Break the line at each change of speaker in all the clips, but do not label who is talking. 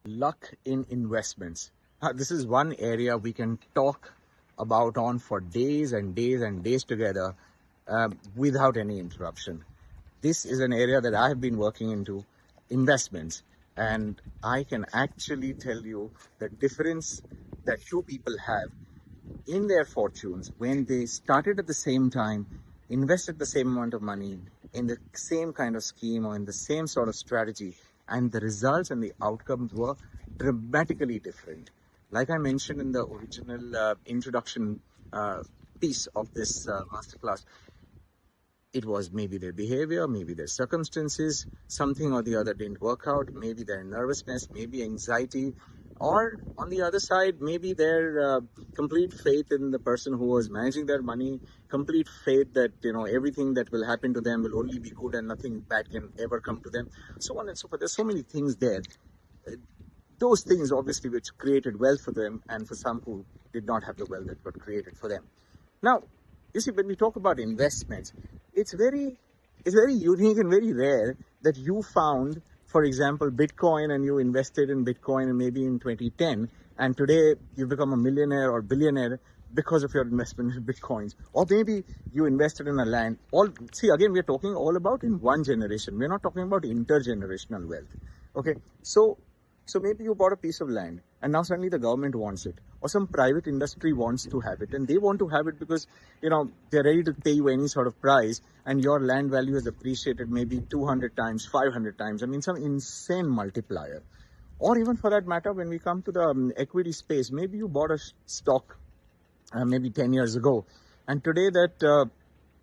Luck in investments. This is one area we can talk about on for days and days and days together without any interruption. This is an area that I have been working into, investments, and I can actually tell you the difference that two people have in their fortunes when they started at the same time, invested the same amount of money in the same kind of scheme or in the same sort of strategy, and the results and the outcomes were dramatically different. Like I mentioned in the original introduction piece of this masterclass, it was maybe their behavior, maybe their circumstances, something or the other didn't work out, maybe their nervousness, maybe anxiety, or on the other side, maybe their complete faith in the person who was managing their money, complete faith that everything that will happen to them will only be good and nothing bad can ever come to them, so on and so forth. There's so many things there. Those things obviously which created wealth for them, and for some who did not have the wealth that got created for them. Now, you see, when we talk about investments, it's very unique and very rare that you found, for example, Bitcoin, and you invested in Bitcoin and maybe in 2010, and today you become a millionaire or billionaire because of your investment in Bitcoins. Or maybe you invested in a land. See, again, we're talking all about in one generation. We're not talking about intergenerational wealth. Okay, so maybe you bought a piece of land and now suddenly the government wants it, or some private industry wants to have it, and they want to have it because they're ready to pay you any sort of price, and your land value has appreciated maybe 200 times, 500 times. I mean, some insane multiplier. Or even for that matter, when we come to the equity space, maybe you bought a stock maybe 10 years ago, and today that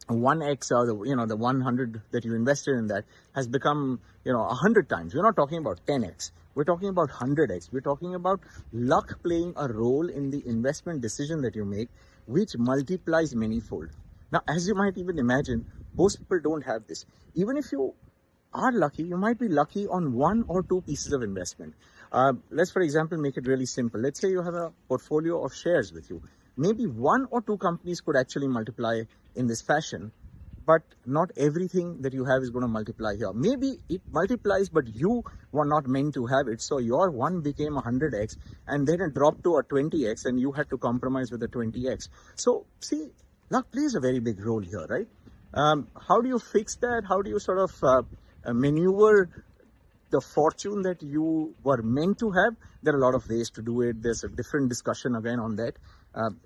1x or the 100 that you invested in that has become 100 times. We're not talking about 10x, we're talking about 100x. We're talking about luck playing a role in the investment decision that you make, which multiplies manyfold. Now, as you might even imagine, most people don't have this. Even if you are lucky, you might be lucky on one or two pieces of investment. Let's, for example, make it really simple. Let's say you have a portfolio of shares with you. Maybe one or two companies could actually multiply in this fashion, but not everything that you have is going to multiply here. Maybe it multiplies, but you were not meant to have it. So your one became 100x, and then it dropped to a 20x, and you had to compromise with the 20x. So see, luck plays a very big role here, right? How do you fix that? How do you sort of maneuver the fortune that you were meant to have? There are a lot of ways to do it. There's a different discussion again on that.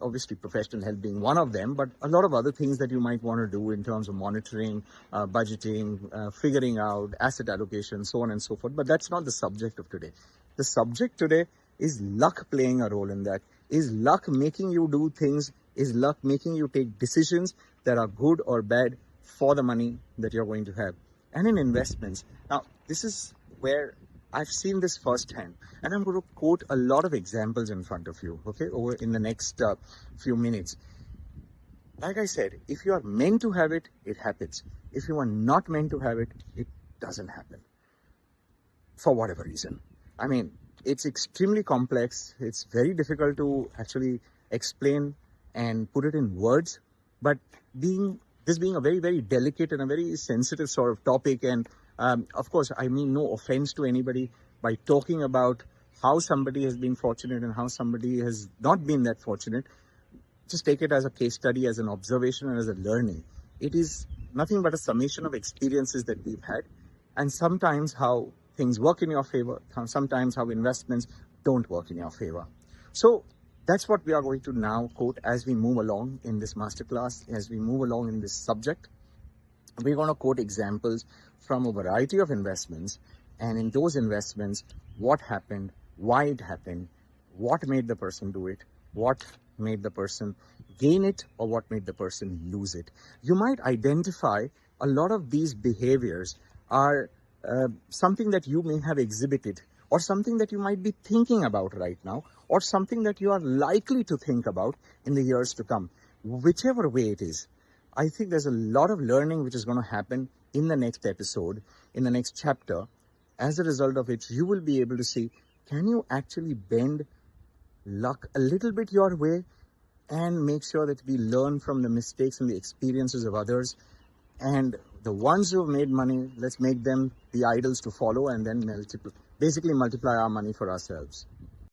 Obviously, professional help being one of them, but a lot of other things that you might want to do in terms of monitoring, budgeting, figuring out asset allocation, so on and so forth. But that's not the subject of today. The subject today is luck playing a role in that. Is luck making you do things? Is luck making you take decisions that are good or bad for the money that you're going to have? And in investments, now this is where I've seen this firsthand, and I'm going to quote a lot of examples in front of you, okay, over in the next few minutes. Like I said, if you are meant to have it, it happens. If you are not meant to have it, it doesn't happen. For whatever reason. I mean, it's extremely complex. It's very difficult to actually explain and put it in words, but this being a very, very delicate and a very sensitive sort of topic, and of course, I mean no offense to anybody by talking about how somebody has been fortunate and how somebody has not been that fortunate. Just take it as a case study, as an observation, and as a learning. It is nothing but a summation of experiences that we've had, and sometimes how things work in your favor, sometimes how investments don't work in your favor. So that's what we are going to now quote as we move along in this masterclass, as we move along in this subject. We're going to quote examples from a variety of investments, and in those investments, what happened, why it happened, what made the person do it, what made the person gain it, or what made the person lose it. You might identify a lot of these behaviors are something that you may have exhibited, or something that you might be thinking about right now, or something that you are likely to think about in the years to come. Whichever way it is, I think there's a lot of learning which is going to happen in the next episode, in the next chapter, as a result of which you will be able to see, can you actually bend luck a little bit your way and make sure that we learn from the mistakes and the experiences of others, and the ones who have made money, let's make them the idols to follow and then basically multiply our money for ourselves.